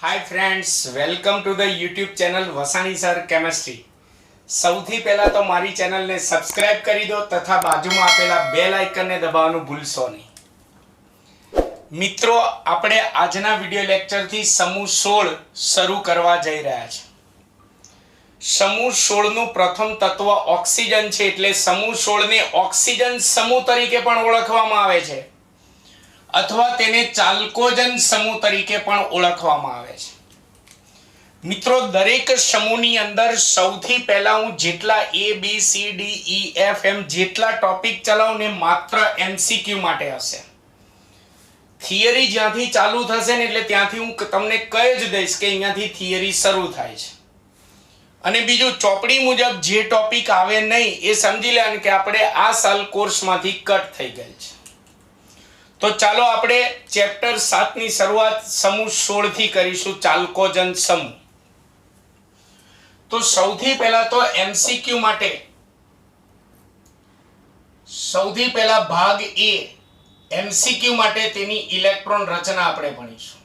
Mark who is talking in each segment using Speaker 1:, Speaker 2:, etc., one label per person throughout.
Speaker 1: Hi friends, welcome to the YouTube channel Vasani sir chemistry. સૌથી પહેલા તો મારી ચેનલને સબસ્ક્રાઇબ કરી દો તથા બાજુમાં આપેલા બેલ આઇકનને દબાવવાનું ભૂલશો નહીં. મિત્રો, આપણે આજના વિડિયો લેક્ચરથી સમૂહ 16 શરૂ કરવા જઈ રહ્યા છીએ. સમૂહ 16 નું પ્રથમ તત્વ ઓક્સિજન છે, એટલે સમૂહ 16 ને ઓક્સિજન સમૂહ તરીકે પણ ઓળખવામાં આવે છે અથવા તેને ચાલ્કોજન સમૂહ તરીકે પણ ઓળખવામાં આવે છે. મિત્રો, દરેક સમૂહની અંદર સૌથી પહેલા હું જેટલા A B C D E F M જેટલા ટોપિક ચલાવું ને માત્ર MCQ માટે હશે. થિયરી જ્યાંથી ચાલુ થશે ને એટલે ત્યાંથી હું તમને કહી જ દઈશ કે અહીંયાથી થિયરી શરૂ થાય છે. અને બીજું, ચોપડી મુજબ જે ટોપિક આવે નહીં એ સમજી લેવાનું કે આપણે આ સાલ કોર્સમાંથી કટ થઈ ગયેલ છે. તો ચાલો આપણે ચેપ્ટર 7 ની શરૂઆત સમૂહ 16 થી કરીશું, ચાલ્કોજન સમૂહ. તો સૌથી પહેલા તો MCQ માટે સૌથી પહેલા ભાગ A MCQ માટે તેની ઇલેક્ટ્રોન રચના આપણે ભણીશું.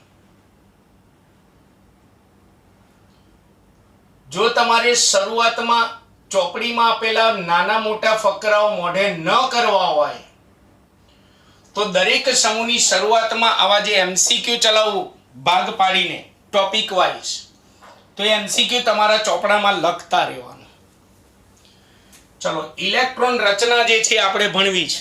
Speaker 1: જો તમારે શરૂઆતમાં ચોપડીમાં આપેલા નાના મોટા ફકરાઓ મોઢે ન કરવા હોય તો દરેક સમૂહની શરૂઆતમાં આવા જે MCQ ચલાવવું ભાગ પાડીને ટોપિક વાઇઝ, તો એ MCQ તમારા ચોપડામાં લખતા રહેવાનું. ચલો, ઇલેક્ટ્રોન રચના જે છે આપણે ભણવી છે.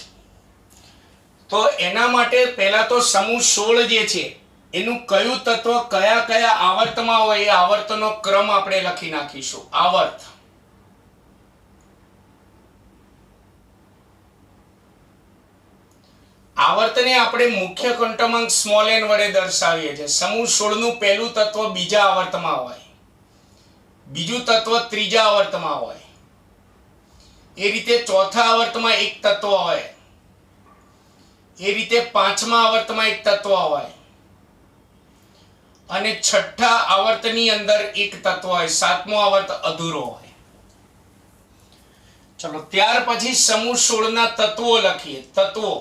Speaker 1: તો એના માટે પહેલા તો સમૂહ 16 જે છે એનું કયું તત્વ કયા કયા આવર્તમાં હોય એ આવર્તનો ક્રમ આપણે લખી નાખીશું. આવર્ત, આવર્તને આપણે મુખ્ય ક્વોન્ટમાંક સ્મોલ n વડે દર્શાવીએ છીએ. સમૂહ 16 નું પહેલું તત્વ બીજા આવર્તમાં હોય, બીજું તત્વ ત્રીજા આવર્તમાં હોય, એ રીતે ચોથા આવર્તમાં એક તત્વ હોય, એ રીતે પાંચમા આવર્તમાં એક તત્વ હોય, અને છઠ્ઠા આવર્તની અંદર એક તત્વ હોય, સાતમો આવર્ત અધૂરો હોય. ચલો, ત્યાર પછી સમૂહ 16 ના તત્વો લખીએ. તત્વો,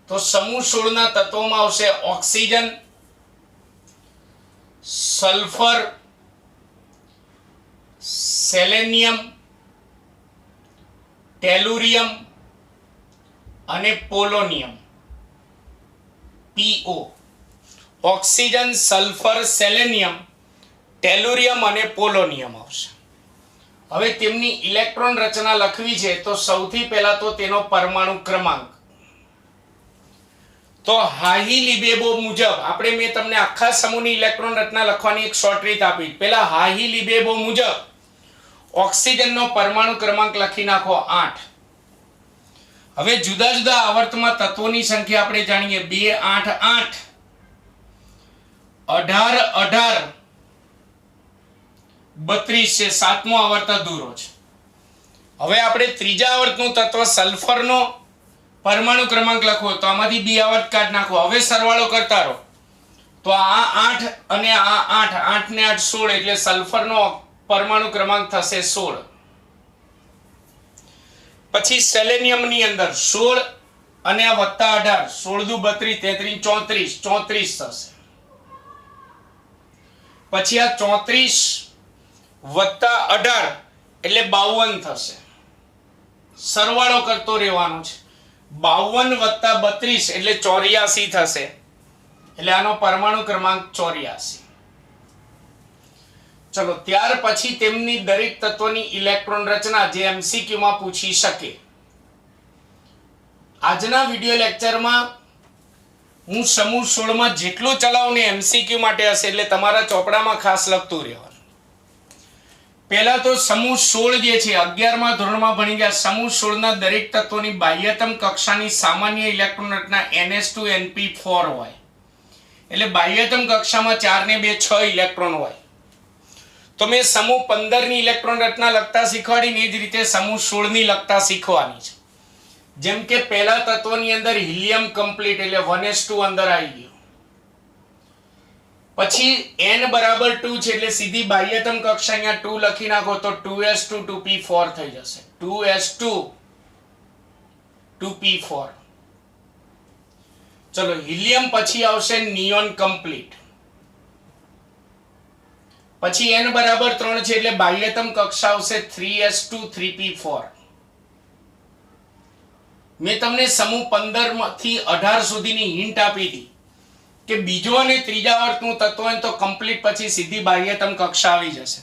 Speaker 1: તો સમૂહ 16 ના તત્વોમાં આવશે ઓક્સિજન, સલ્ફર, સેલેનિયમ, ટેલુરિયમ અને polonium. PO, oxygen, sulphur, selenium, tellurium અને પોલોનિયમ આવશે. હવે તેમની ઇલેક્ટ્રોન રચના લખવી છે તો સૌથી પહેલા તો તેનો પરમાણુ ક્રમાંક. તો હાહી-લીબેબો મુજબ આપણે, મેં તમને આખા સમૂહની ઇલેક્ટ્રોન રચના લખવાની એક શોર્ટ રીત આપી. પહેલા હાહી-લીબેબો મુજબ ઓક્સિજનનો પરમાણુ ક્રમાંક લખી નાખો 8. હવે જુદા જુદા આવર્તમાં તત્વોની સંખ્યા આપણે જાણીએ. 2 8 8, 18 18, 32 છે, સાતમો આવર્ત અધૂરો છે. હવે આપણે ત્રીજા આવર્તનું તત્વ સલ્ફરનો પરમાણુ ક્રમાંક લખવો, તો આમાંથી 2 આવર્ત કાઢી નાખો. હવે સરવાળો કરતા રહો, તો આ 8 અને આ 8, 8 ને 8 16, એટલે સલ્ફરનો પરમાણુ ક્રમાંક થશે 16. પછી સેલેનિયમની અંદર 16 અને આ વત્તા 18, 16 દુ 32, 33 34 થશે. પછી આ 34 વત્તા 18 એટલે 52 થશે. સરવાળો કરતો રહેવાનો છે. 52 વત્તા 32 એટલે 84 થશે. એટલે આનો પરમાણુ ક્રમાંક 84. ચલો, ત્યાર પછી તેમની દરેક તત્વની ઇલેક્ટ્રોન રચના જે MCQ માં પૂછી શકે. આજના વિડિયો લેક્ચરમાં હું સમૂહ 16 માં જેટલું ચલાવું ને MCQ માટે હશે, એટલે તમારા ચોપડામાં ખાસ લખતું રહેવાનું. પહેલા તો સમૂહ 16 જે છે 11મા ધોરણમાં ભણી ગયા. સમૂહ 16 ના દરેક તત્વોની બાહ્યતમ કક્ષાની સામાન્ય ઇલેક્ટ્રોન રચના NH2 NP4 હોય. એટલે બાહ્યતમ કક્ષામાં 4 ને 2 6 ઇલેક્ટ્રોન હોય. તો મેં સમૂહ 15 ની ઇલેક્ટ્રોન રચના લખતા શીખવાડી ને એ જ રીતે સમૂહ 16 ની લખતા શીખવાની છે. જેમ કે પહેલા તત્વની અંદર હિલિયમ કમ્પ્લીટ એટલે 1s2 અંદર આવી ગયો. પછી n બરાબર 2 છે એટલે સીધી બાહ્યતમ કક્ષા અહીંયા 2 લખી નાખો, તો 2s2 2p4 થઈ જશે. 2s2 2p4. ચલો હિલિયમ પછી આવશે નિયોન કમ્પ્લીટ, પછી n બરાબર 3 છે એટલે બાહ્યતમ કક્ષા આવશે 3s2 3p4. મેં તમને સમૂહ 15 થી 18 સુધીની હિન્ટ આપી હતી કે બીજો અને ત્રીજા વર્ગનું તત્વ હોય તો કમ્પ્લીટ પછી સીધી બાહ્યતમ કક્ષા આવી જશે.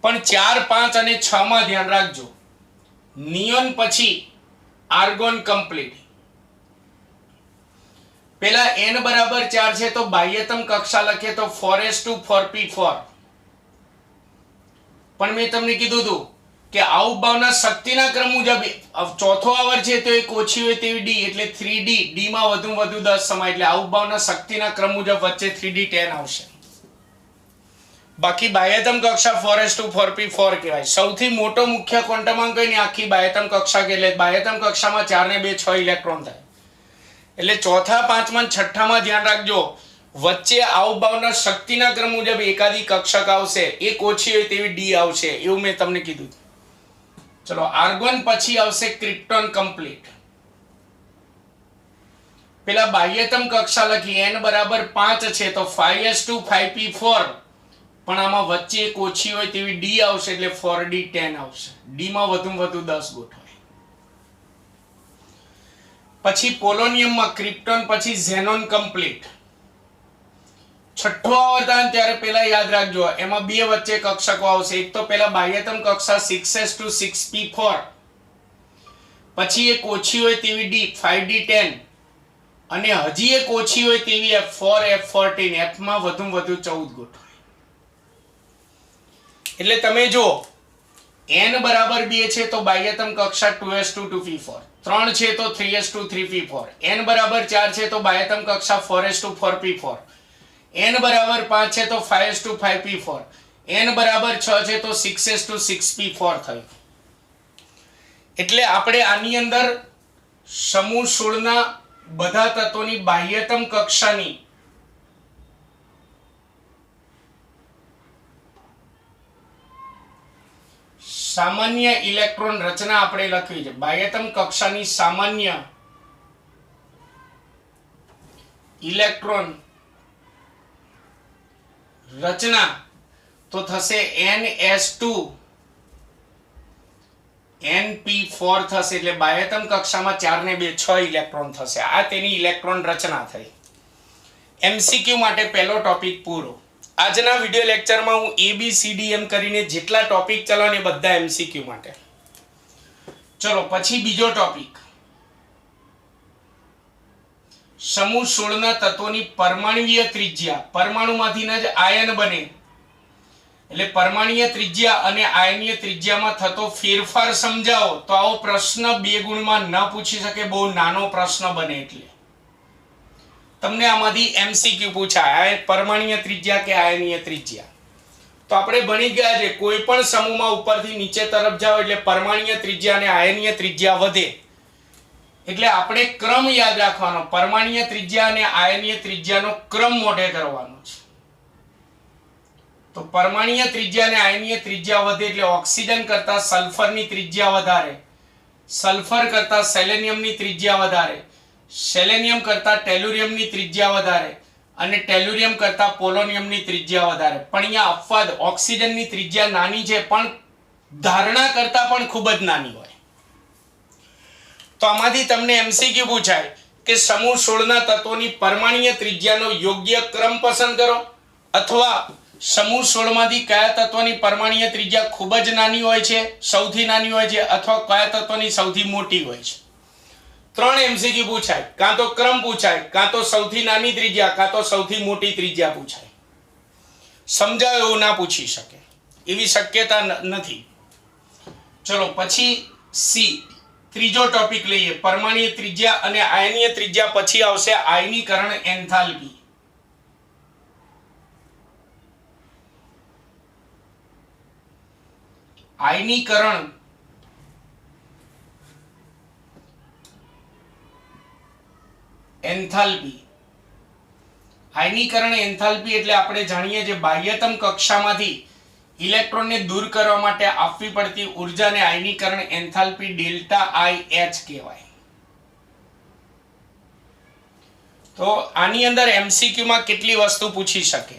Speaker 1: પણ 4, 5 અને 6 માં ધ્યાન રાખજો, નિયોન પછી આર્ગોન કમ્પ્લીટ. પેલા n બરાબર 4 છે તો બાહ્યતમ કક્ષા લખીએ તો 4s2 4p4. પણ મેં તમને કીધું હતું કે આઉભાવના શક્તિના ક્રમ મુજબ ચોથો આવર્ત છે તો એક ઓછી હોય તેવી d એટલે 3d, d માં વધુમાં વધુ 10 સમાય એટલે આઉભાવના શક્તિના ક્રમ મુજબ વચ્ચે 3d 10 આવશે. બાકી બાહ્યતમ કક્ષા 4s2 4p4 કહેવાય. સૌથી મોટો મુખ્ય ક્વોન્ટમાંક કઈ નહીં, આખી બાહ્યતમ કક્ષા કે એટલે બાહ્યતમ કક્ષામાં 4 ને 2 6 ઇલેક્ટ્રોન થાય. એટલે ચોથા, પાંચમા, છઠ્ઠામાં ધ્યાન રાખજો, વચ્ચે આઉભાવના શક્તિના ક્રમ મુજબ એકાદી કક્ષક આવશે, એક ઓછી હોય તેવી d આવશે, એવું મેં તમને કીધું. ચલો આર્ગોન પછી આવશે ક્રિપ્ટોન કમ્પ્લીટ. પેલા બાહ્યતમ કક્ષા લખી n બરાબર 5 છે તો 5s2 5p4, પણ આમાં વચ્ચે એક ઓછી હોય તેવી d આવશે એટલે 4d 10 આવશે. d માં વધુમાં વધુ 10 ગોઠવાય. પછી પોલોનિયમમાં ક્રિપ્ટોન પછી ઝેનોન કમ્પ્લીટ. છઠ્ઠો આવર્તન ત્યારે પેલા યાદ રાખજો, એમાં બે વચ્ચે કક્ષકો આવશે. એક તો પેલા બાહ્યતમ કક્ષા 6s2 6p4, પછી એક ઓછી હોય તેવી d 5d 10, અને હજી એક ઓછી હોય તેવી f4 f14, f માં વધુમાં વધુ 14 ગોઠવાય. એટલે તમે જો n બરાબર 2 છે તો બાહ્યતમ કક્ષા 2s2 2p4, 3 છે તો 3s2 3p4, n બરાબર 4 છે તો બાહ્યતમ કક્ષા 4s2 4p4, n બરાબર 5 છે તો 5s2 5p4, n બરાબર 6 છે તો 6s2 6p4 થયું. એટલે આપણે આની અંદર સમૂહ 16 ના બધા તત્વોની બાહ્યતમ કક્ષાની સામાન્ય ઇલેક્ટ્રોન રચના આપણે લખવી છે. બાહ્યતમ કક્ષાની સામાન્ય ઇલેક્ટ્રોન રચના તો થશે ns2 np4 થશે. એટલે બાહ્યતમ કક્ષામાં 4 ને 2 6 ઇલેક્ટ્રોન થશે. આ તેની ઇલેક્ટ્રોન રચના થઈ. MCQ માટે પહેલો ટોપિક પૂરો. આજના વિડિયો લેક્ચરમાં હું ABCD એમ કરીને જેટલા ટોપિક ચલાવને બધા MCQ માટે. ચલો પછી બીજો ટોપિક, સમૂહ 16 ના તત્વોની પરમાણુવીય ત્રિજ્યા. પરમાણુમાંથી જ આયન બને એટલે પરમાણુય ત્રિજ્યા અને આયનીય ત્રિજ્યામાં થતો ફેરફાર સમજાવો. તો આવો પ્રશ્ન 2 ગુણમાં ન પૂછી શકે, બહુ નાનો પ્રશ્ન બને. એટલે તમને આમાંથી MCQ પૂછાય, પરમાણુય ત્રિજ્યા કે આયનીય ત્રિજ્યા. તો આપણે ભણી ગયા છે કોઈ પણ સમૂહમાં ઉપરથી નીચે તરફ જાઓ એટલે પરમાણુય ત્રિજ્યા અને આયનીય ત્રિજ્યા વધે. એટલે આપણે ક્રમ યાદ રાખવાનો, પરમાણુય ત્રિજ્યા અને આયનીય ત્રિજ્યાનો ક્રમ મોઢે કરવાનો છે. તો પરમાણુય ત્રિજ્યા અને આયનીય ત્રિજ્યા વધે એટલે ઓક્સિજન કરતા સલ્ફરની ત્રિજ્યા વધારે, સલ્ફર કરતા સેલેનિયમની ત્રિજ્યા વધારે, સેલેનિયમ કરતા ટેલુરિયમની ત્રિજ્યા વધારે, અને ટેલુરિયમ કરતા પોલોનિયમની ત્રિજ્યા વધારે. પણ અહીંયા અપવાદ, ઓક્સિજનની ત્રિજ્યા નાની છે પણ ધારણા કરતા પણ ખૂબ જ નાની હોય. તો આમાંથી તમને MCQ પૂછાય કે સમૂહ 16 ના તત્વોની પરમાણુય ત્રિજ્યાનો યોગ્ય ક્રમ પસંદ કરો, અથવા સમૂહ 16 માંથી કયા તત્વની પરમાણુય ત્રિજ્યા ખૂબ જ નાની હોય છે, સૌથી નાની હોય છે, અથવા કયા તત્વની સૌથી મોટી હોય છે. 3 MCQ પૂછાય. કાં તો ક્રમ પૂછાય, કાં તો સૌથી નાની ત્રિજ્યા, કાં તો સૌથી મોટી ત્રિજ્યા પૂછાય. સમજાય એવું ના પૂછી શકે, એવી શક્યતા નથી. ચલો પછી C, ત્રીજો ટોપિક લઈએ. પરમાણુય ત્રિજ્યા અને આયનીય ત્રિજ્યા પછી આવશે આયનીકરણ એન્થાલ્પી. આયનીકરણ એન્થાલ્પી. આયનીકરણ એન્થાલ્પી એટલે આપણે જાણીએ છીએ બાહ્યતમ કક્ષામાંથી ઇલેક્ટ્રોનને દૂર કરવા માટે આપવી પડતી ઉર્જાને આયનીકરણ એન્થાલ્પી ΔIH કહેવાય. તો આની અંદર MCQ માં કેટલી વસ્તુ પૂછી શકે.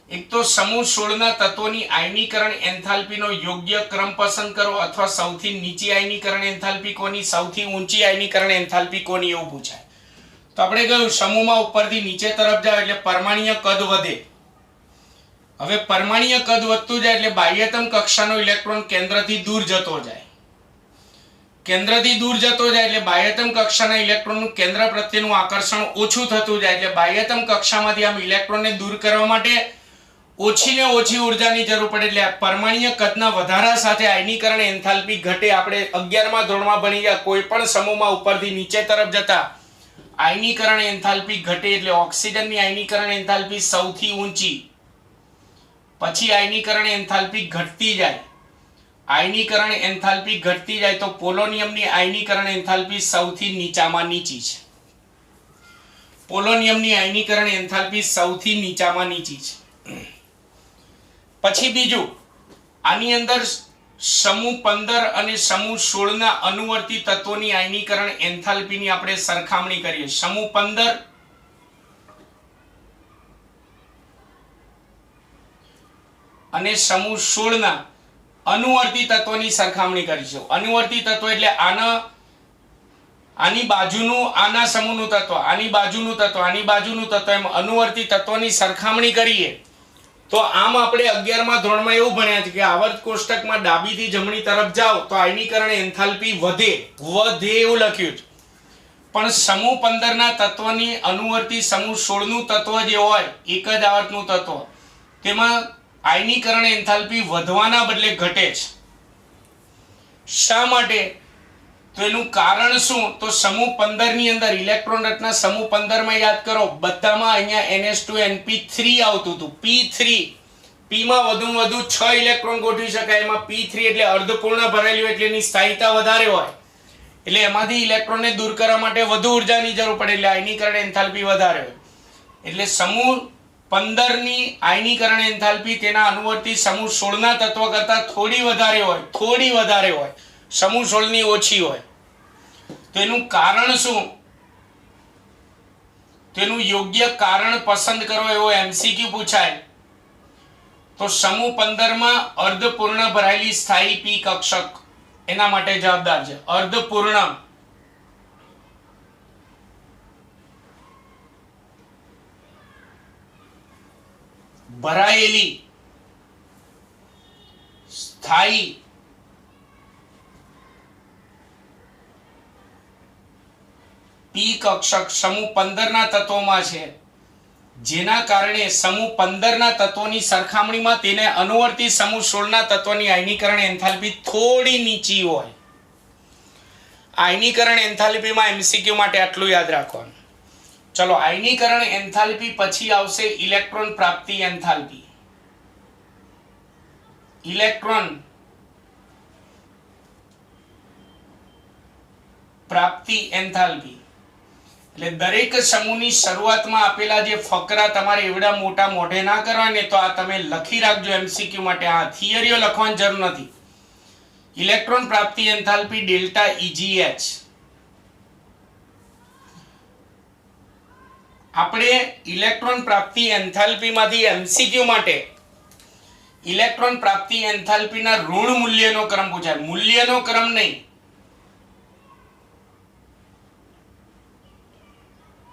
Speaker 1: એક તો સમૂહ 16 ના તત્વોની આયનીકરણ એન્થાલ્પીનો યોગ્ય ક્રમ પસંદ કરો અથવા સૌથી નીચી આયનીકરણ એન્થાલ્પી કોની, સૌથી ઊંચી આયનીકરણ એન્થાલ્પી કોની, એવું પૂછાય. તો આપણે કહ્યું સમૂહમાં ઉપરથી નીચે તરફ જાય એટલે પરમાણ્વીય કદ વધે. હવે પરમાણ્વીય કદ વધતું જાય એટલે બાહ્યતમ કક્ષાનો ઇલેક્ટ્રોન કેન્દ્રથી દૂર જતો જાય. કેન્દ્રથી દૂર જતો જાય એટલે બાહ્યતમ કક્ષાના ઇલેક્ટ્રોનનું કેન્દ્ર પ્રત્યેનું આકર્ષણ ઓછું થતું જાય. એટલે બાહ્યતમ કક્ષામાંથી આમ ઇલેક્ટ્રોનને દૂર કરવા માટે ઓછી ને ઓછી ઊર્જાની જરૂર પડે. એટલે પરમાણ્વીય કદના વધારા સાથે આયનીકરણ એન્થાલ્પી ઘટે. આપણે 11મા ધોરણમાં ભણી ગયા કોઈ પણ સમૂહમાં ઉપરથી નીચે તરફ જતા આયનીકરણ એન્થાલ્પી ઘટે એટલે ઓક્સિજનની આયનીકરણ એન્થાલ્પી સૌથી ઊંચી, પછી આયનીકરણ એન્થાલ્પી ઘટતી જાય. આયનીકરણ એન્થાલ્પી ઘટતી જાય તો પોલોનિયમની આયનીકરણ એન્થાલ્પી સૌથી નીચામાં નીચી છે. પોલોનિયમની આયનીકરણ એન્થાલ્પી સૌથી નીચામાં નીચી છે. પછી બીજું, આની અંદર સમૂહ 15 અને સમૂહ 16 ના અનુવર્તી તત્વોની આયનીકરણ એન્થાલ્પીની આપણે સરખામણી કરીએ. સમૂહ 15 અને સમૂહ 16 ના અનુવર્તી તત્વોની સરખામણી કરીશું. અનુવર્તી તત્વ એટલે આની બાજુનું આના સમૂહનું તત્વ, આની બાજુનું તત્વ, આની બાજુનું તત્વ, એમ અનુવર્તી તત્વોની સરખામણી કરીએ તો આમ આપણે 11મા ધોરણમાં એવું ભણ્યા છે કે આવર્ત કોષ્ટકમાં ડાબીથી જમણી તરફ જાઓ તો આયનીકરણ એન્થાલ્પી વધે એવું લખ્યું છે. પણ સમૂહ 15 ના તત્વની અનુવર્તી સમૂહ 16 નું તત્વ જે હોય એક જ આવર્તનું તત્વ તેમાં આયનીકરણ એન્થાલ્પી વધવાના બદલે ઘટે છે. શા માટે? તો એનું કારણ શું? તો સમૂહ 15 ની અંદર ઇલેક્ટ્રોન રચના સમૂહ 15 માં યાદ કરો બધામાં અહીંયા NH2 NP3 આવતું હતું. P3 P માં વધુમાં વધુ 6 ઇલેક્ટ્રોન ગોઠવી શકાય. એમાં P3 એટલે અર્ધપૂર્ણ ભરેલું એટલે એની સ્થાયીતા વધારે હોય. એટલે એમાંથી ઇલેક્ટ્રોનને દૂર કરવા માટે વધુ ઊર્જાની જરૂર પડે એટલે આયનીકરણ એન્થાલ્પી વધારે હોય. એટલે સમૂહ 15 ની આયનીકરણ એન્થાલ્પી તેના અનુવર્તી સમૂહ 16 ના તત્વ કરતા થોડી વધારે હોય. સમૂહ 16 ની ઓછી હોય. તેનું કારણ શું? તેનું યોગ્ય કારણ પસંદ કરો એવો MCQ પૂછાય તો સમૂહ 15 માં અર્ધપૂર્ણ ભરાયેલી સ્થાયી P કક્ષક એના માટે જવાબદાર છે. અર્ધપૂર્ણ ભરાયેલી સ્થાયી P કક્ષક સમૂહ 15 ના તત્વોમાં છે, જેના કારણે સમૂહ 15 ના તત્વોની સરખામણીમાં તેને અનુવર્તી સમૂહ 16 ના તત્વોની આયનીકરણ એન્થાલ્પી થોડી નીચી હોય. આયનીકરણ એન્થાલ્પીમાં MCQ માટે આટલું યાદ રાખવાનું. ચલો આયનીકરણ એન્થાલ્પી પછી આવશે ઇલેક્ટ્રોન પ્રાપ્તિ એન્થાલ્પી. ઇલેક્ટ્રોન પ્રાપ્તિ એન્થાલ્પી એટલે દરેક સમૂહની શરૂઆતમાં આપેલા જે ફકરા તમારે એવડા મોટા મોઢે ના કરવા ને તો આ તમે લખી રાખજો MCQ માટે. આ થિયરીઓ લખવાની જરૂર નથી. ઇલેક્ટ્રોન પ્રાપ્તિ એન્થાલ્પી ડેલ્ટા EGH. આપણે ઇલેક્ટ્રોન પ્રાપ્તિ એન્થાલ્પીમાંથી MCQ માટે ઇલેક્ટ્રોન પ્રાપ્તિ એન્થાલ્પીના ઋણ મૂલ્યનો ક્રમ પૂછાય. મૂલ્યનો ક્રમ નહીં,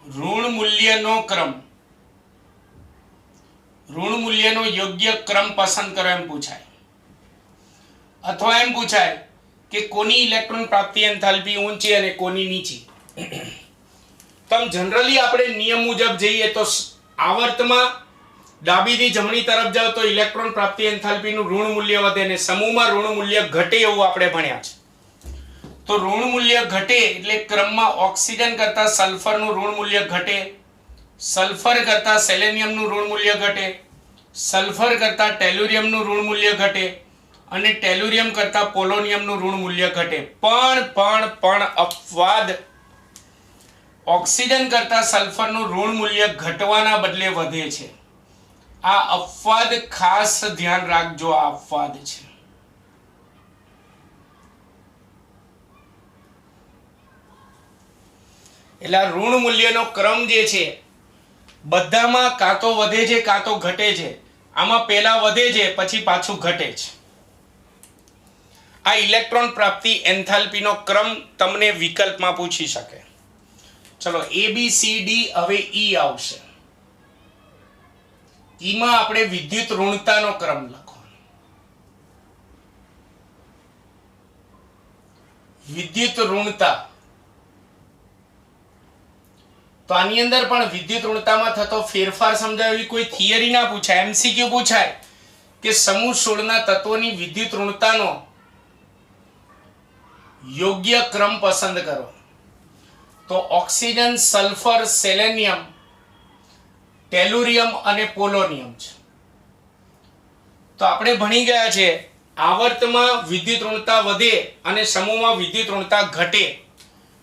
Speaker 1: ઋણ મૂલ્યનો ક્રમ. ઋણ મૂલ્યનો યોગ્ય ક્રમ પસંદ કરો એમ પૂછાય. અથવા એમ પૂછાય કે કોની ઇલેક્ટ્રોન પ્રાપ્તિ એન્થાલ્પી ઊંચી અને કોની નીચી. તો જનરલી આપણે નિયમ મુજબ જઈએ તો આવર્તમાં ડાબીથી જમણી તરફ જાવ તો ઇલેક્ટ્રોન પ્રાપ્તિ એન્થાલ્પીનું ઋણ મૂલ્ય વધે અને સમૂહમાં ઋણ મૂલ્ય ઘટે એવું આપણે ભણ્યા છે. તો ઋણ મૂલ્ય ઘટે એટલે ક્રમમાં ઓક્સિજન કરતા સલ્ફરનું ઋણ મૂલ્ય ઘટે, સલ્ફર કરતા સેલેનિયમનું ઋણ મૂલ્ય ઘટે, સલ્ફર કરતા ટેલુરિયમનું ઋણ મૂલ્ય ઘટે અને ટેલુરિયમ કરતા પોલોનિયમનું ઋણ મૂલ્ય ઘટે. પણ અપવાદ ઓક્સિજન કરતા સલ્ફરનું ઋણ મૂલ્ય ઘટવાના બદલે વધે છે. આ અપવાદ ખાસ ધ્યાન રાખજો. આ અપવાદ છે. એટલે આ ઋણ મૂલ્યનો ક્રમ જે છે બધામાં કાં તો વધે છે કાં તો ઘટે છે. આમાં પહેલા વધે છે પછી પાછું ઘટે છે. આ ઇલેક્ટ્રોન પ્રાપ્તિ એન્થાલ્પીનો ક્રમ તમને વિકલ્પમાં પૂછી શકે. ચલો ABCD હવે E આવશે. ઈમાં આપણે વિદ્યુત ઋણતાનો ક્રમ લખવાનો. વિદ્યુત ઋણતા તો આની અંદર પણ વિદ્યુત ઋણતામાં થતો ફેરફાર સમજાવવી કોઈ થિયરી ના પૂછાય, MCQ પૂછાય કે સમૂહ 16 ના તત્વોની વિદ્યુત ઋણતાનો યોગ્ય ક્રમ પસંદ કરો. તો ઓક્સિજન, સલ્ફર, સેલેનિયમ, ટેલુરિયમ અને પોલોનિયમ છે. તો આપણે ભણી ગયા છે આવર્તમાં વિદ્યુત ઋણતા વધે અને સમૂહમાં વિદ્યુત ઋણતા ઘટે.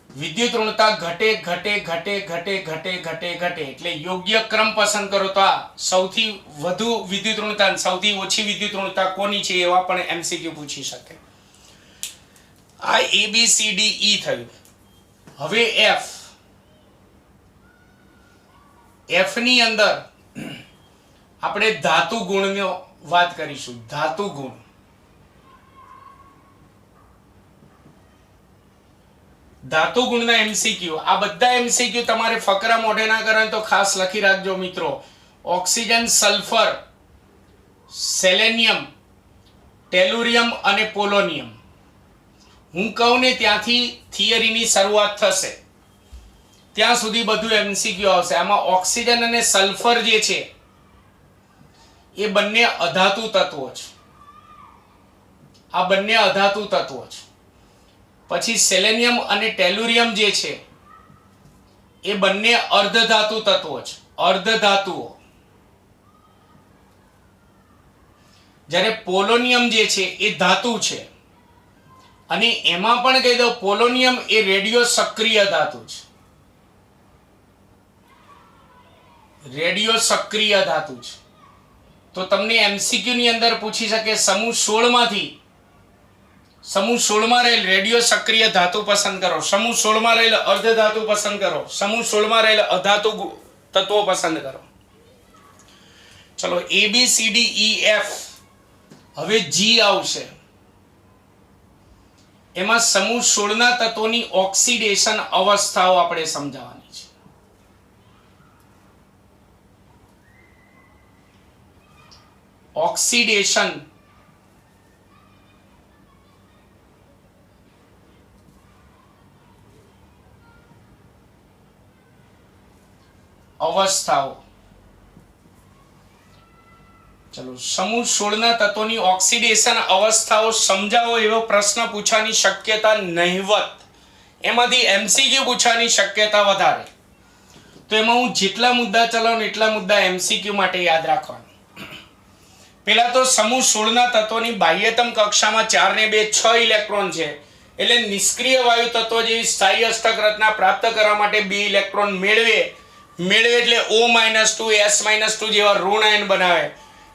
Speaker 1: વિદ્યુત ઋણતા ઘટે ઘટે ઘટે ઘટે ઘટે ઘટે ઘટે એટલે યોગ્ય ક્રમ પસંદ કરો. તો આ સૌથી વધુ વિદ્યુત ઋણતા અને સૌથી ઓછી વિદ્યુત ઋણતા કોની છે એવા પણ MCQ પૂછી શકે. આ ABCD E થયું. હવે F ની અંદર આપણે ધાતુ ગુણનો વાત કરીશું. ધાતુ ગુણ ધાતુ ગુણના MCQ આ બધા MCQ તમારે ફકરા મોઢે ના કરે તો ખાસ લખી રાખજો મિત્રો. ઓક્સિજન, સલ્ફર, સેલેનિયમ, ટેલુરિયમ અને પોલોનિયમ. હું કહું ને ત્યાંથી થિયરીની શરૂઆત થશે, ત્યાં સુધી બધું MCQ આવશે. આમાં ઓક્સિજન અને સલ્ફર જે છે એ બંને અધાતુ તત્વો છે. આ બંને અધાતુ તત્વો છે. પછી સેલેનિયમ અને ટેલુરિયમ જે છે એ બંને અર્ધધાતુ તત્વો છે, અર્ધધાતુઓ. જ્યારે પોલોનિયમ જે છે એ ધાતુ છે અને એમાં પણ કહી દઉં પોલોનિયમ એ રેડિયો સક્રિય ધાતુ છે. રેડિયો સક્રિય ધાતુ છે. તો તમને MCQ ની અંદર પૂછી શકે સમૂહ 16 માંથી સમૂહ 16 માં રહેલ રેડિયો સક્રિય ધાતુ પસંદ કરો, સમૂહ 16 માં રહેલ અર્ધધાતુ પસંદ કરો, સમૂહ 16 માં રહેલ અધાતુ તત્વો પસંદ કરો. ચલો ABCDEF હવે G આવશે. એમાં સમૂહ 16 ના તત્વોની ઓક્સિડેશન અવસ્થાઓ આપણે સમજાવવાની છે. ઓક્સિડેશન અવસ્થાઓ. ચલો સમૂહ 16 ના તત્વોની ઓક્સિડેશન અવસ્થાઓ સમજાવો એવો પ્રશ્ન પૂછવાની શક્યતા નહિવત. એમાંથી MCQ પૂછવાની શક્યતા વધારે. તો એમાં હું જેટલા મુદ્દા ચલાવું એટલા મુદ્દા MCQ માટે યાદ રાખવાના. પહેલા તો સમૂહ 16 ના તત્વોની બાહ્યતમ કક્ષામાં 4 ને 2 6 ઇલેક્ટ્રોન છે. એટલે નિષ્ક્રિય વાયુ તત્વો જેવી સ્થાયી અષ્ટક રચના પ્રાપ્ત કરવા માટે 2 ઇલેક્ટ્રોન મેળવે એટલે O-2 S-2 જેવા ઋણ આયન બનાવે.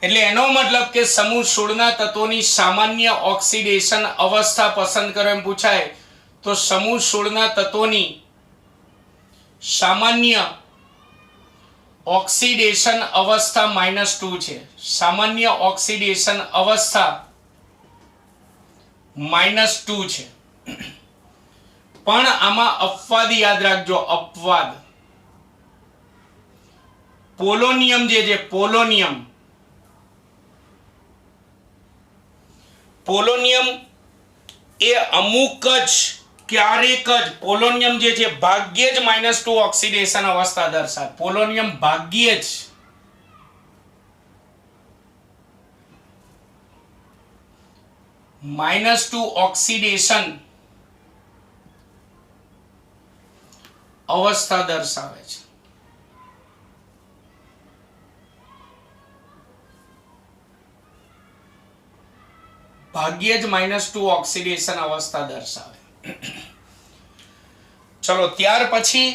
Speaker 1: એટલે એનો મતલબ કે સમૂહ 16 ના તત્વોની સામાન્ય ઓક્સિડેશન અવસ્થા પસંદ કરો એમ પૂછાય તો સમૂહ 16 ના તત્વોની સામાન્ય ઓક્સિડેશન અવસ્થા -2 છે. સામાન્ય ઓક્સિડેશન અવસ્થા -2 છે. પણ આમાં અપવાદ યાદ રાખજો. અપવાદ પોલોનિયમ જે છે પોલોનિયમ એ અમુક જ ક્યારેક જ પોલોનિયમ જે છે ભાગ્યે જ -2 ઓક્સિડેશન અવસ્થા દર્શાવે. પોલોનિયમ ભાગ્યે જ -2 ઓક્સિડેશન અવસ્થા દર્શાવે છે. ભાગ્યે જ -2 ઓક્સિડેશન અવસ્થા દર્શાવે. ચલો ત્યાર પછી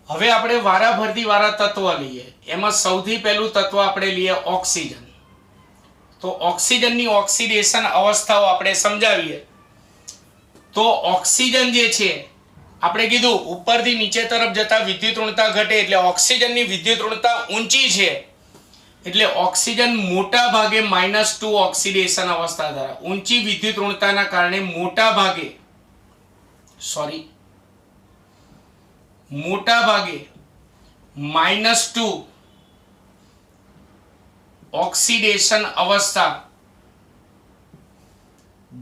Speaker 1: હવે આપણે વારાફરતી વાળા તત્વ લઈએ. એમાં સૌથી પહેલું તત્વ આપણે લઈએ ઓક્સિજન. તો ઓક્સિજનની ઓક્સિડેશન અવસ્થાઓ આપણે સમજાવીએ. તો ઓક્સિજન જે છે આપણે કીધું ઉપરથી નીચે તરફ જતા વિદ્યુત ઋણતા ઘટે એટલે ઓક્સિજનની વિદ્યુત ઋણતા ઊંચી છે એટલે ઓક્સિજન મોટા ભાગે -2 ઓક્સિડેશન અવસ્થા ધરાવે. ઊંચી વિદ્યુત ઋણતાના કારણે મોટા ભાગે -2 ઓક્સિડેશન અવસ્થા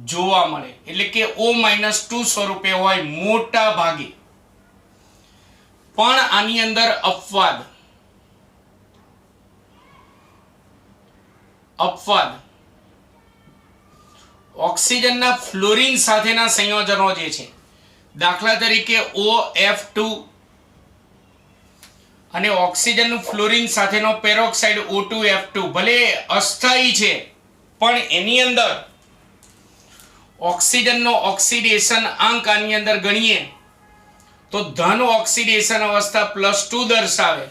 Speaker 1: જોવા મળે એટલે કે O-2 સ્વરૂપે હોય મોટા ભાગે. પણ આની અંદર અપવાદ ઓક્સિજનના ફ્લોરિન સાથેના સંયોજનો જે છે, દાખલા તરીકે OF2 અને ઓક્સિજનનું ફ્લોરિન સાથેનો પેરોક્સાઇડ O2F2 ભલે અસ્થાયી છે પણ એની અંદર ઓક્સિજનનો ઓક્સિડેશન આંક આની અંદર ગણીએ તો ધન ઓક્સિડેશન અવસ્થા +2 દર્શાવે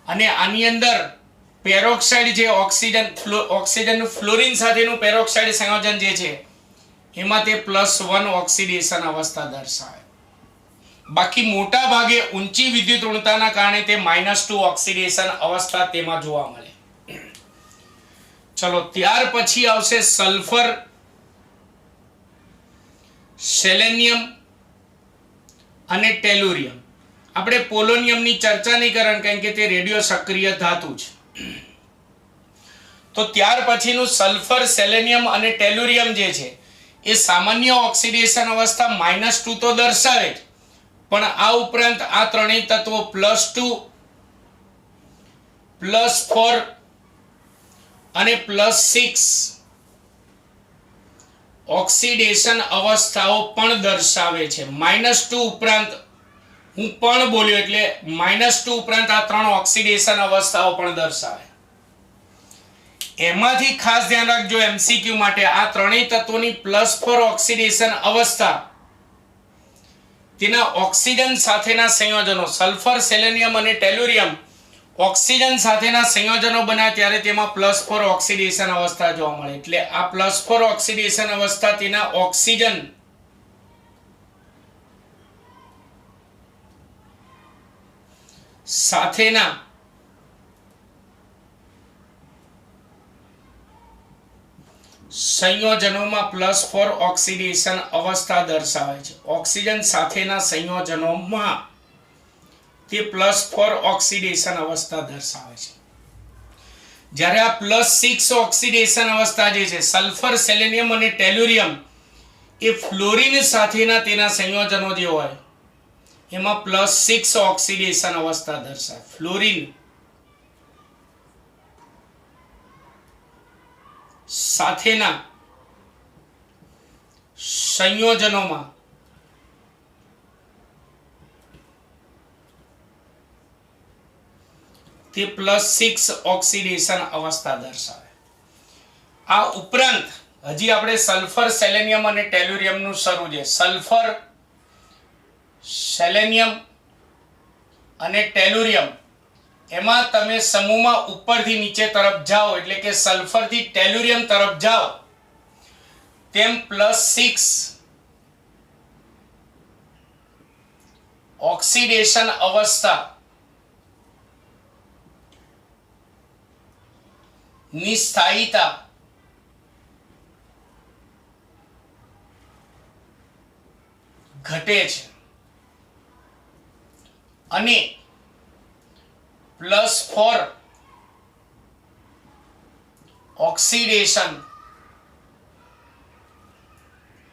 Speaker 1: અને આની અંદર પેરોક્સાઇડ જે ઓક્સિજનનું ફ્લોરિન સાથેનું પેરોક્સાઇડ સંયોજન જે છે એમાં તે +1 ઓક્સિડેશન અવસ્થા દર્શાવે. બાકી મોટા ભાગે ઊંચી વિદ્યુત ઋણતાના કારણે તે -2 ઓક્સિડેશન અવસ્થા તેમાં જોવા મળે. ચલો ત્યાર પછી આવશે સલ્ફર, સેલેનિયમ અને ટેલુરિયમ. આપણે પોલોનિયમની ચર્ચા નહીં કરવાનું કારણ કે તે રેડિયો સક્રિય ધાતુ છે. તો ત્યાર પછીનું સલ્ફર, સેલેનિયમ અને ટેલુરિયમ જે છે એ સામાન્ય ઓક્સિડેશન અવસ્થા -2 તો દર્શાવે જ, પણ આ ઉપરાંત આ ત્રણેય તત્વો +2, +4 અને +6 ઓક્સિડેશન અવસ્થાઓ પણ દર્શાવે છે. -2 ઉપરાંત હું પણ બોલ્યો એટલે -2 ઉપરાંત આ ત્રણ ઓક્સિડેશન અવસ્થાઓ પણ દર્શાવે. એમાંથી ખાસ ધ્યાન રાખજો એમસીક્યુ માટે, આ ત્રણેય તત્વોની +4 ઓક્સિડેશન અવસ્થા તેના ઓક્સિજન સાથેના સંયોજનો સલ્ફર, સેલેનિયમ અને ટેલુરિયમ ઓક્સિજન સાથેના સંયોજનો બનાવે ત્યારે તેમાં +4 ઓક્સિડેશન અવસ્થા જોવા મળે. એટલે આ +4 ઓક્સિડેશન અવસ્થા તેના ઓક્સિજન સાથેના સંયોજનોમાં +4 ઓક્સિડેશન અવસ્થા દર્શાવે છે. ઓક્સિજન સાથેના સંયોજનોમાં તે +4 ઓક્સિડેશન અવસ્થા દર્શાવે છે. જ્યારે આ +6 ઓક્સિડેશન અવસ્થા જે છે સલ્ફર, સેલેનિયમ અને ટેલુરિયમ એ ફ્લોરિન સાથેના તેના સંયોજનો જે હોય એમાં +6 ઓક્સિડેશન અવસ્થા દર્શાવે. ફ્લોરિન સાથેના સંયોજનોમાં તે +6 ઓક્સિડેશન અવસ્થા દર્શાવે. આ ઉપરાંત હજી આપણે સલ્ફર, સેલેનિયમ અને ટેલુરિયમનું શરૂ છે. સલ્ફર, સેલેનિયમ અને ટેલુરિયમ એમાં તમે સમૂહમાં ઉપરથી નીચે તરફ જાઓ એટલે કે સલ્ફર થી ટેલુરિયમ તરફ જાઓ તેમ +6 ઓક્સિડેશન અવસ્થા ની સ્થાયીતા ઘટે છે અને +4 ઓક્સિડેશન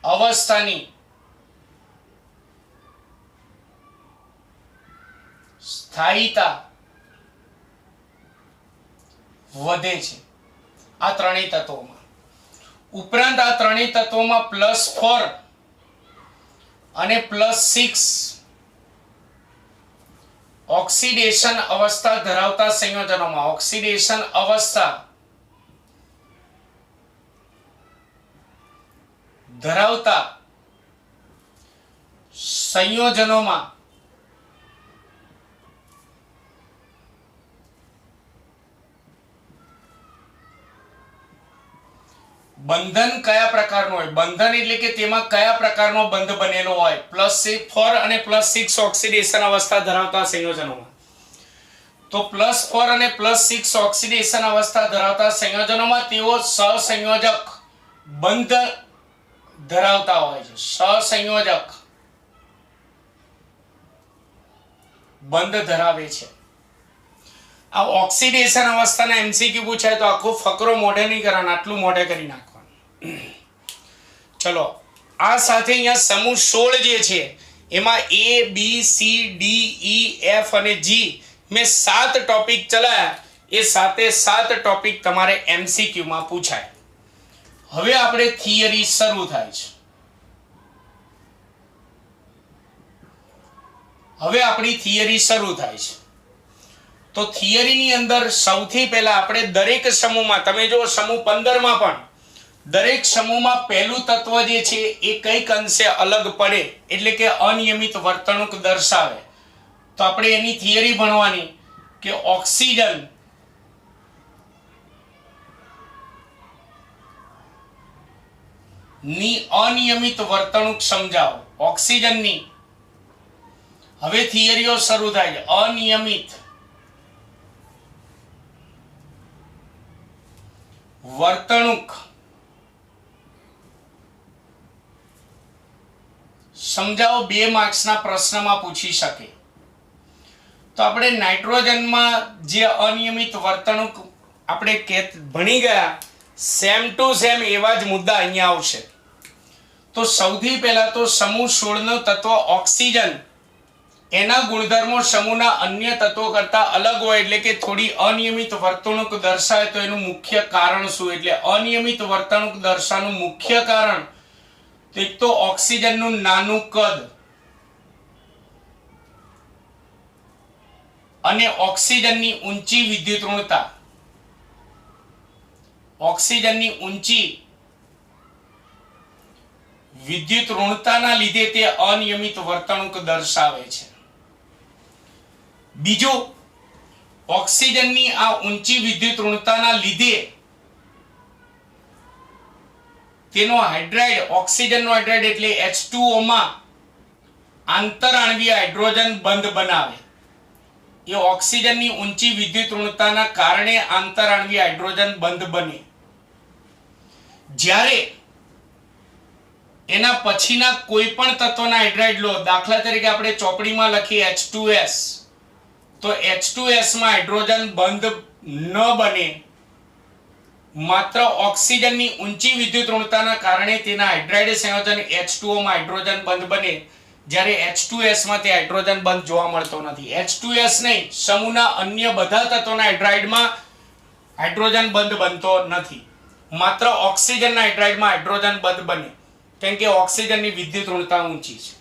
Speaker 1: અવસ્થાની સ્થાયીતા વધે છે આ ત્રણેય તત્વોમાં. ઉપરાંત આ ત્રણેય તત્વોમાં +4 અને +6 ઓક્સિડેશન અવસ્થા ધરાવતા સંયોજનોમાં ઓક્સિડેશન અવસ્થા ધરાવતા સંયોજનોમાં બંધન કયા પ્રકારનું હોય? બંધન એટલે કે તેમાં કયા પ્રકારનો બંધ બનેલો હોય? +4 અને +6 ઓક્સિડેશન અવસ્થા ધરાવતા સંયોજનોમાં. તો +4 અને +6 ઓક્સિડેશન અવસ્થા ધરાવતા સંયોજનોમાં તેઓ સહસંયોજક બંધ ધરાવતા હોય છે. સહસંયોજક બંધ ધરાવે છે. આ ઓક્સિડેશન અવસ્થાના એમસીક્યુ પૂછાય તો આખો ફકરો મોઢે નહીં કરવાનો, આટલું મોઢે કરી નાખવાનું. ચલો, આ સાથે અહીંયા સમૂહ 16 જે છે એમાં A B C D E F અને G મેં 7 ટોપિક ચલાયા. એ 7 ટોપિક તમારે એમસીક્યુ માં પૂછાય. હવે આપણે થિયરી શરૂ થાય છે. હવે આપણી થિયરી શરૂ થાય છે. તો થિયરીની અંદર સૌથી પહેલા આપણે દરેક સમૂહમાં, તમે જો સમૂહ 15 માં પણ દરેક સમૂહમાં પહેલું તત્વ જે છે એ કઈક અંશે અલગ પડે એટલે કે અનિયમિત વર્તણૂક દર્શાવે. તો આપણે એની થિયરી ભણવાની કે ઓક્સિજન ની અનિયમિત વર્તણૂક સમજાવો. ઓક્સિજનની હવે થિયરીઓ શરૂ થાય છે. અનિયમિત વર્તણૂક સમજાવો. 2 માર્ક્સના પ્રશ્નમાં પૂછી શકે. તો આપણે નાઇટ્રોજનમાં જે અનિયમિત વર્તણૂક આપણે ભણી ગયા, સેમ ટુ સેમ એવા જ મુદ્દા અહીંયા આવશે. તો સૌથી પહેલા તો સમૂહ 16 નો તત્વ ઓક્સિજન, એના ગુણધર્મો સમૂહના અન્ય તત્વો કરતા અલગ હોય એટલે કે થોડી અનિયમિત વર્તણૂક દર્શાવે. તો એનું મુખ્ય કારણ શું? એટલે અનિયમિત વર્તણૂક દર્શાવવાનું મુખ્ય કારણ એક તો ઓક્સિજનનું નાનું કદ અને ઓક્સિજનની ઊંચી વિદ્યુત ઋણતા. ઓક્સિજનની ઊંચી વિદ્યુત ઋણતાના લીધે તે અનિયમિત વર્તણૂક દર્શાવે છે. બીજું, ઓક્સિજનની આ ઊંચી વિદ્યુત ઋણતાના લીધે તેનો હાઇડ્રાઇડ, ઓક્સિજનનો હાઇડ્રાઇડ એટલે H2O માં આંતરઆણ્વીય હાઇડ્રોજન બંધ બનાવે. એ ઓક્સિજનની ઊંચી વિદ્યુત ઋણતાના કારણે આંતરઆણ્વીય હાઇડ્રોજન બંધ બને. જ્યારે એના પછીના કોઈ પણ તત્વના હાઇડ્રાઇડ લો, દાખલા તરીકે આપણે ચોપડીમાં લખીએ H2S, તો H2S માં હાઇડ્રોજન બંધ ન બને. માત્ર ઓક્સિજનની ઊંચી વિદ્યુત ઋણતાના કારણે તેના હાઇડ્રાઇડ સંયોજન H2O માં હાઇડ્રોજન બંધ બને. જ્યારે H2S માં તે હાઇડ્રોજન બંધ જોવા મળતો નથી. H2S નહીં, સમૂહના અન્ય બધા તત્વોના હાઇડ્રાઇડમાં હાઇડ્રોજન બંધ બનતો નથી. માત્ર ઓક્સિજનના હાઇડ્રાઇડમાં હાઇડ્રોજન બંધ બને, કેમ કે ઓક્સિજનની વિદ્યુત ઋણતા ઊંચી છે.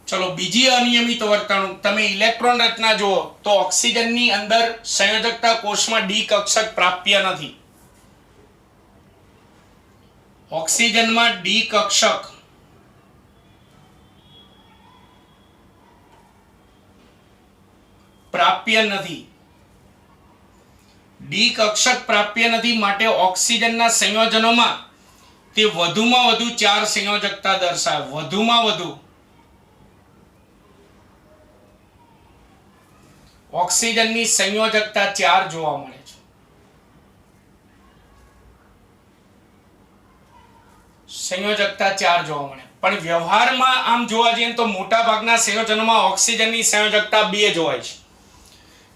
Speaker 1: ચલો, બીજી અનિયમિત વર્તણૂક, તમે ઇલેક્ટ્રોન રચના જુઓ તો ઓક્સિજનની અંદર સંયોજકતા કોષમાં ડી કક્ષક પ્રાપ્ય નથી. ઓક્સિજનમાં ડી કક્ષક પ્રાપ્ય નથી. ડી કક્ષક પ્રાપ્ય નથી માટે ઓક્સિજનના સંયોજનોમાં તે વધુમાં વધુ 4 સંયોજકતા દર્શાવે. વધુમાં વધુ ઓક્સિજનની સંયોજકતા 4 જોવા મળે છે. સંયોજકતા 4 જોવા મળે. પણ વ્યવહારમાં આમ જોવા જઈએ તો મોટા ભાગના સંયોજનોમાં ઓક્સિજનની સંયોજકતા 2 જ હોય છે.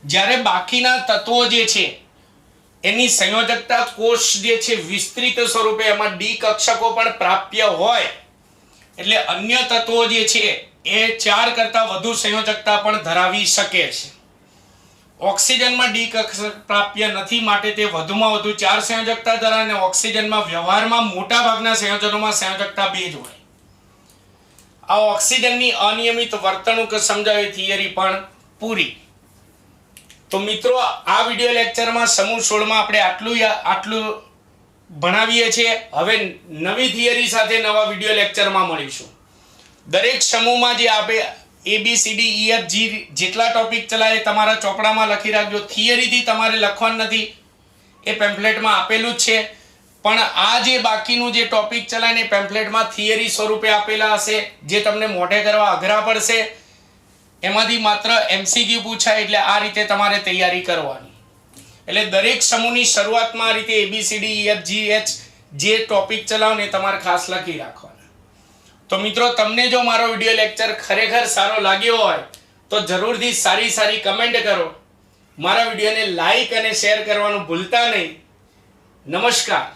Speaker 1: જ્યારે બાકીના તત્વો જે છે એની સંયોજકતા કોષ જે છે વિસ્તૃત સ્વરૂપે, એમાં ડી કક્ષકો પણ પ્રાપ્ય હોય. એટલે અન્ય તત્વો જે છે એ 4 કરતા વધુ સંયોજકતા પણ ધરાવી શકે છે. ઓક્સિજનમાં ડી કક્ષક પ્રાપ્ય નથી માટે તે વધુમાં વધુ 4 સંયોજકતા ધરાવે અને ઓક્સિજનમાં વ્યવહારમાં મોટા ભાગના સંયોજનોમાં સંયોજકતા 2 જ હોય. આ ઓક્સિજનની અનિયમિત વર્તણૂક સમજાવી થિયરી પણ પૂરી. તો મિત્રો, આ વિડિયો લેક્ચરમાં સમૂહ 16 માં આપણે આટલું ભણાવીએ છીએ. હવે નવી થિયરી સાથે નવા વિડિયો લેક્ચરમાં મળીશું. દરેક સમૂહમાં જે આપણે ABCDEFG જેટલા ટોપિક ચલાય તમારા ચોપડામાં લખી રાખજો. થિયરીથી તમારે લખવાનું નથી, એ પેમ્ફલેટમાં આપેલું જ છે. પણ આ જે બાકીનું જે ટોપિક ચલાવીને પેમ્પલેટમાં થિયરી સ્વરૂપે આપેલા હશે, જે તમને મોઢે કરવા અઘરા પડશે, એમાંથી માત્ર MCQ પૂછાય. એટલે આ રીતે તમારે તૈયારી કરવાની. એટલે દરેક સમૂહની શરૂઆતમાં આ રીતે ABCDEFGH જે ટોપિક ચલાવો ને તમારે ખાસ લખી રાખવાના. તો મિત્રો, તમને જો મારો વિડીયો લેક્ચર ખરેખર સારો લાગ્યો હોય તો જરૂરથી સારી કમેન્ટ કરો. મારા વિડીયોને લાઈક અને શેર કરવાનું ભૂલતા નહીં. નમસ્કાર.